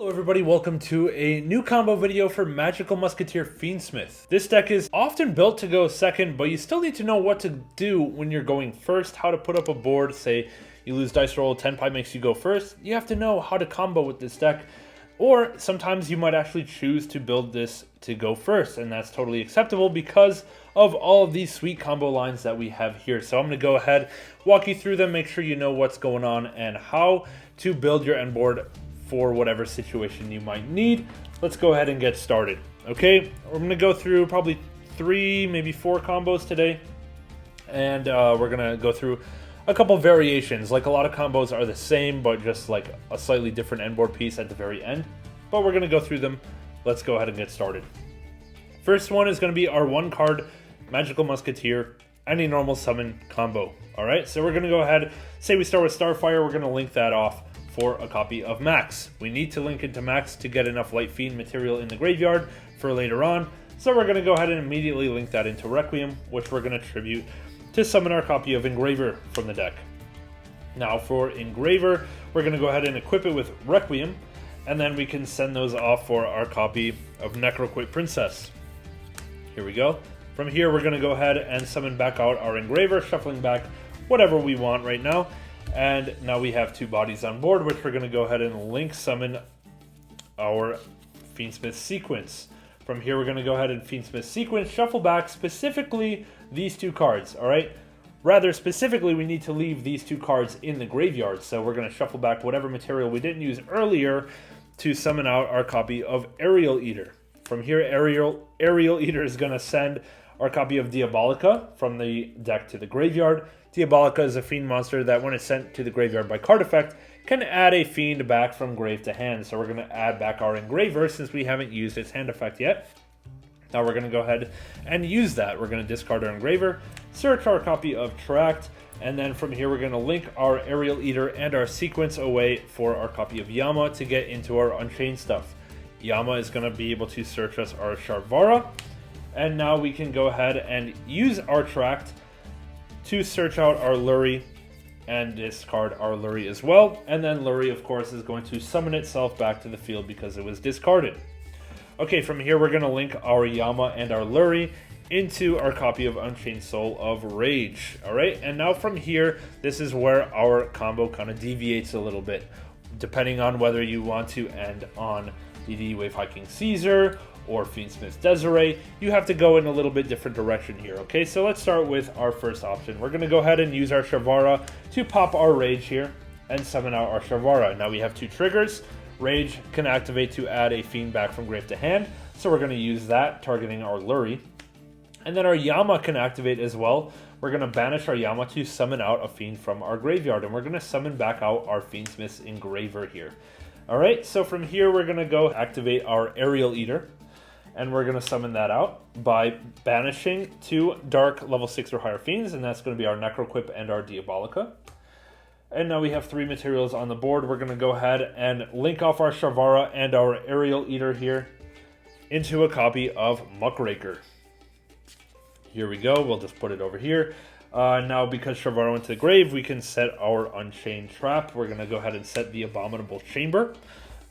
Hello everybody, welcome to a new combo video for Magical Musketeer Fiendsmith. This deck is often built to go second, but you still need to know what to do when you're going first, how to put up a board. Say you lose dice roll, 10 pipe makes you go first. You have to know how to combo with this deck. Or sometimes you might actually choose to build this to go first, and that's totally acceptable because of all of these sweet combo lines that we have here. So I'm going to go ahead, walk you through them, make sure you know what's going on and how to build your end board for whatever situation you might need. Let's go ahead and get started. Okay, we're going to go through probably 3, maybe 4 combos today, and we're going to go through a couple variations. Like, a lot of combos are the same, but just like a slightly different end board piece at the very end. But we're going to go through them. Let's go ahead and get started. First one is going to be our 1-card Magical Musketeer, any normal summon combo. Alright, so we're going to go ahead, say we start with Starfire, we're going to link that off for a copy of Max. We need to link into Max to get enough Light Fiend material in the graveyard for later on. So we're going to go ahead and immediately link that into Requiem, which we're going to tribute to summon our copy of Engraver from the deck. Now for Engraver, we're going to go ahead and equip it with Requiem, and then we can send those off for our copy of Necroquit Princess. Here we go. From here, we're going to go ahead and summon back out our Engraver, shuffling back whatever we want right now. And now we have 2 bodies on board, which we're going to go ahead and link summon our Fiendsmith sequence. From here, we're going to go ahead and Fiendsmith sequence, shuffle back specifically these 2 cards, alright? Rather specifically, we need to leave these 2 cards in the graveyard, so we're going to shuffle back whatever material we didn't use earlier to summon out our copy of Aerial Eater. From here, Aerial Eater is going to send our copy of Diabellestar from the deck to the graveyard. Diabellestar is a fiend monster that, when it's sent to the graveyard by card effect, can add a fiend back from grave to hand. So we're going to add back our Engraver since we haven't used its hand effect yet. Now we're going to go ahead and use that. We're going to discard our Engraver, search our copy of Tract, and then from here we're going to link our Aerial Eater and our sequence away for our copy of Yama to get into our Unchained stuff. Yama is going to be able to search us our Sharvara, and now we can go ahead and use our Tract to search out our Lurie and discard our Lurie as well. And then Lurie, of course, is going to summon itself back to the field because it was discarded. Okay, from here we're going to link our Yama and our Lurie into our copy of Unchained Soul of Rage. Alright, and now from here, this is where our combo kind of deviates a little bit, depending on whether you want to end on DD Wave Hiking Caesar or Fiendsmith Desiree. You have to go in a little bit different direction here. Okay, so let's start with our first option. We're going to go ahead and use our Sharvara to pop our Rage here and summon out our Sharvara. Now we have 2 triggers. Rage can activate to add a fiend back from grave to hand, so we're going to use that, targeting our Lurie. And then our Yama can activate as well. We're going to banish our Yama to summon out a fiend from our graveyard, and we're going to summon back out our Fiendsmith's Engraver here. Alright, so from here we're going to go activate our Aerial Eater, and we're going to summon that out by banishing 2 dark level 6 or higher fiends, and that's going to be our Necroquip and our Diabellestar. And now we have 3 materials on the board. We're going to go ahead and link off our Sharvara and our Aerial Eater here into a copy of Muckraker. Here we go. We'll just put it over here. Now, because Sharvara went to the grave, we can set our Unchained Trap. We're going to go ahead and set the Abominable Chamber.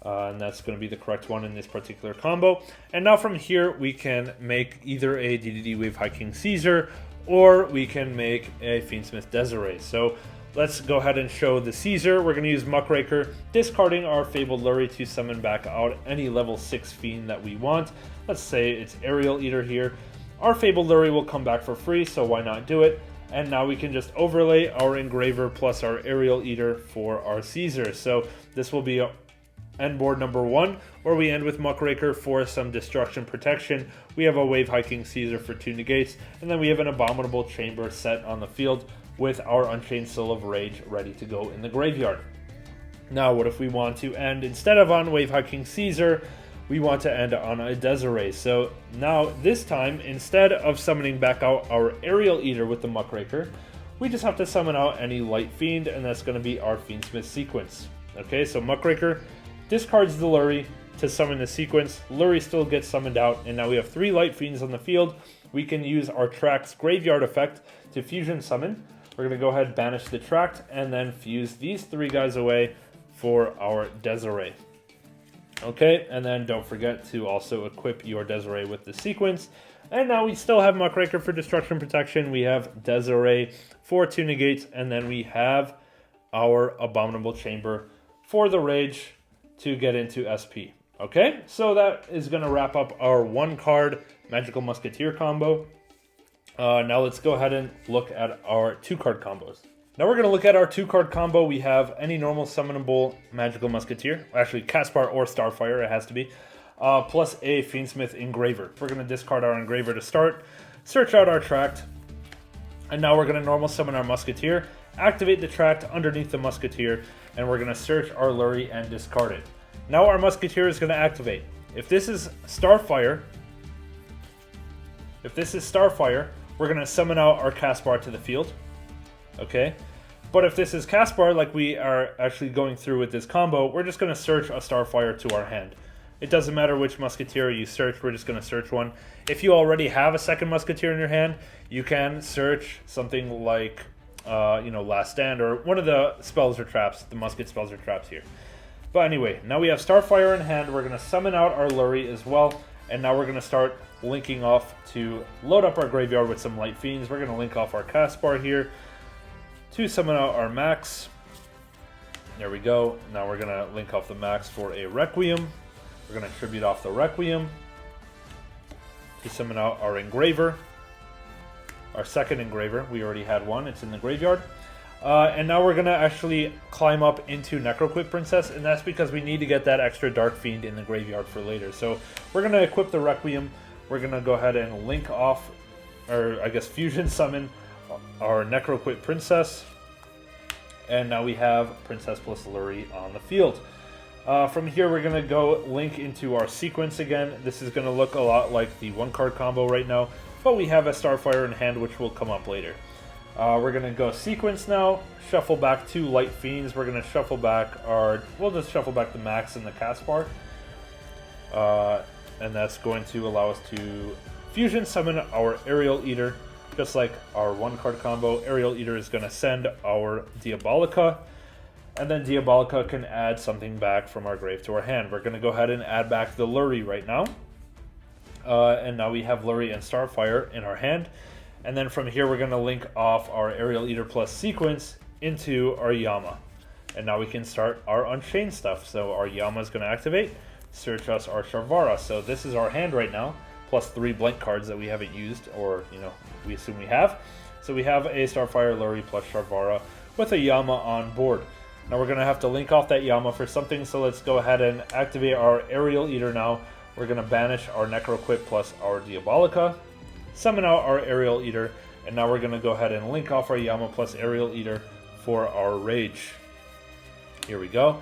And that's going to be the correct one in this particular combo. And now from here, we can make either a DDD Wave Hiking Caesar, or we can make a Fiendsmith Desiree. So let's go ahead and show the Caesar. We're going to use Muckraker, discarding our Fabled Lurie to summon back out any level 6 fiend that we want. Let's say it's Aerial Eater here. Our Fabled Lurie will come back for free, so why not do it? And now we can just overlay our Engraver plus our Aerial Eater for our Caesar. So this will be end board number 1, where we end with Muckraker for some destruction protection. We have a Wave Hiking Caesar for 2 negates, and then we have an Abominable Chamber set on the field with our Unchained Soul of Rage ready to go in the graveyard. Now, what if we want to end, instead of on Wave Hiking Caesar, we want to end on a Desiree? So now, this time, instead of summoning back out our Aerial Eater with the Muckraker, we just have to summon out any Light Fiend, and that's going to be our Fiendsmith sequence. Okay, so Muckraker discards the Lurie to summon the sequence. Lurie still gets summoned out, and now we have 3 Light Fiends on the field. We can use our Tract's Graveyard effect to fusion summon. We're going to go ahead and banish the Tract, and then fuse these 3 guys away for our Desiree. Okay, and then don't forget to also equip your Desiree with the sequence. And now we still have Muckraker for destruction protection. We have Desiree for 2 negates, and then we have our Abominable Chamber for the rage to get into SP. Okay, so that is going to wrap up our 1-card Magical Musketeer combo. Now let's go ahead and look at our 2-card combos. Now we're going to look at our 2-card combo. We have any normal summonable Magical Musketeer, actually Caspar or Starfire, it has to be, plus a Fiendsmith Engraver. We're going to discard our Engraver to start, search out our Tract, and now we're going to normal summon our Musketeer, activate the Tract underneath the Musketeer, and we're going to search our Lurie and discard it. Now our Musketeer is going to activate. If this is Starfire, we're going to summon out our Caspar to the field. Okay, but if this is Caspar, like we are actually going through with this combo, we're just going to search a Starfire to our hand. It doesn't matter which Musketeer you search, we're just going to search one. If you already have a second Musketeer in your hand, you can search something like, Last Stand, or one of the spells or traps, the Musket spells or traps here. But anyway, now we have Starfire in hand, we're going to summon out our Lurie as well, and now we're going to start linking off to load up our graveyard with some Light Fiends. We're going to link off our Caspar here to summon out our Max. There we go. Now we're going to link off the Max for a Requiem. We're going to tribute off the Requiem to summon out our Engraver. Our second Engraver. We already had one. It's in the graveyard. And now we're going to actually climb up into Necroquip Princess, and that's because we need to get that extra Dark Fiend in the graveyard for later. So we're going to equip the Requiem. We're going to go ahead and link off, or I guess fusion summon our Necroquip Princess, and now we have Princess plus Lurie on the field. From here we're going to go link into our sequence again. This is going to look a lot like the 1-card combo right now, but we have a Starfire in hand, which will come up later. We're going to go sequence now, shuffle back 2 Light Fiends. We're going to shuffle back we'll just shuffle back the Max and the Caspar, and that's going to allow us to fusion summon our Aerial Eater. Just like our 1-card combo, Aerial Eater is going to send our Diabellestar, and then Diabellestar can add something back from our grave to our hand. We're going to go ahead and add back the Lurie right now. And now we have Lurie and Starfire in our hand. And then from here we're going to link off our Aerial Eater plus sequence into our Yama. And now we can start our Unchained stuff. So our Yama is going to activate, search us our Sharvara. So this is our hand right now, plus 3 blank cards that we haven't used, or, we assume we have. So we have a Starfire, Lurie, plus Sharvara with a Yama on board. Now we're going to have to link off that Yama for something, so let's go ahead and activate our Aerial Eater now. We're going to banish our Necroquip plus our Diabellestar, summon out our Aerial Eater, and now we're going to go ahead and link off our Yama plus Aerial Eater for our Rage. Here we go.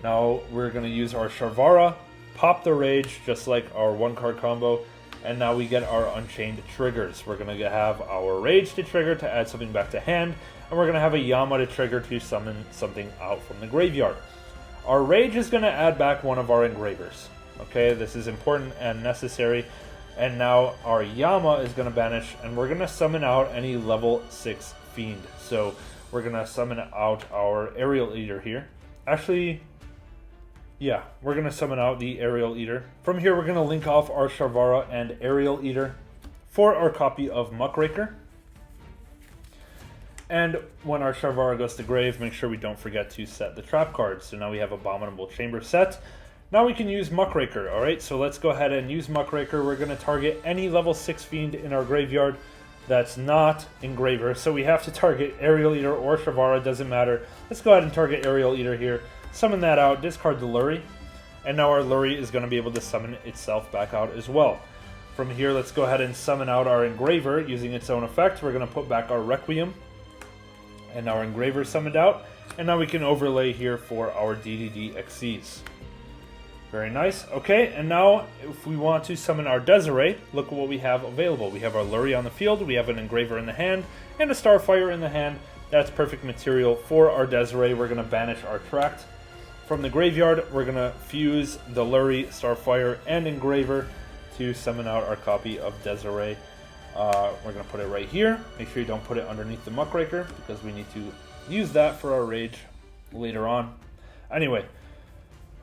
Now we're going to use our Sharvara, pop the Rage, just like our 1-card combo, and now we get our Unchained triggers. We're going to have our Rage to trigger to add something back to hand, and we're going to have a Yama to trigger to summon something out from the graveyard. Our Rage is going to add back one of our Engravers. Okay, this is important and necessary. And now our Yama is going to banish, and we're going to summon out any level 6 Fiend. So we're going to summon out our Aerial Eater here. Actually, yeah, we're going to summon out the Aerial Eater. From here, we're going to link off our Sharvara and Aerial Eater for our copy of Muckraker. And when our Sharvara goes to grave, make sure we don't forget to set the trap card. So now we have Abominable Chamber set. Now we can use Muckraker, alright? So let's go ahead and use Muckraker. We're going to target any level 6 Fiend in our graveyard that's not Engraver. So we have to target Aerial Eater or Sharvara, doesn't matter. Let's go ahead and target Aerial Eater here. Summon that out, discard the Lurie, and now our Lurie is going to be able to summon itself back out as well. From here, let's go ahead and summon out our Engraver using its own effect. We're going to put back our Requiem, and our Engraver summoned out, and now we can overlay here for our DDD Xyz. Very nice. Okay, and now if we want to summon our Desiree, look at what we have available. We have our Lurie on the field, we have an Engraver in the hand, and a Starfire in the hand. That's perfect material for our Desiree. We're going to banish our Tract. From the graveyard, we're going to fuse the Lurie, Starfire, and Engraver to summon out our copy of Desiree. We're going to put it right here. Make sure you don't put it underneath the Muckraker, because we need to use that for our Rage later on. Anyway,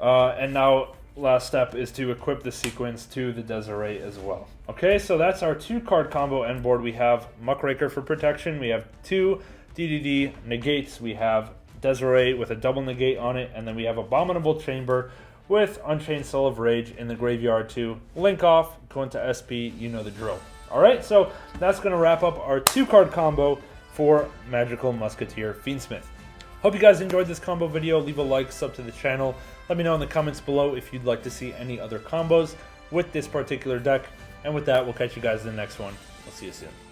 and now last step is to equip the sequence to the Desiree as well. Okay, so that's our 2-card combo end board. We have Muckraker for protection, we have 2 DDD negates, we have Desiree with a double negate on it, and then we have Abominable Chamber with Unchained Soul of Rage in the graveyard to link off, go into SP, you know the drill. Alright, so that's going to wrap up our 2-card combo for Magical Musketeer Fiendsmith. Hope you guys enjoyed this combo video. Leave a like, sub to the channel. Let me know in the comments below if you'd like to see any other combos with this particular deck. And with that, we'll catch you guys in the next one. We'll see you soon.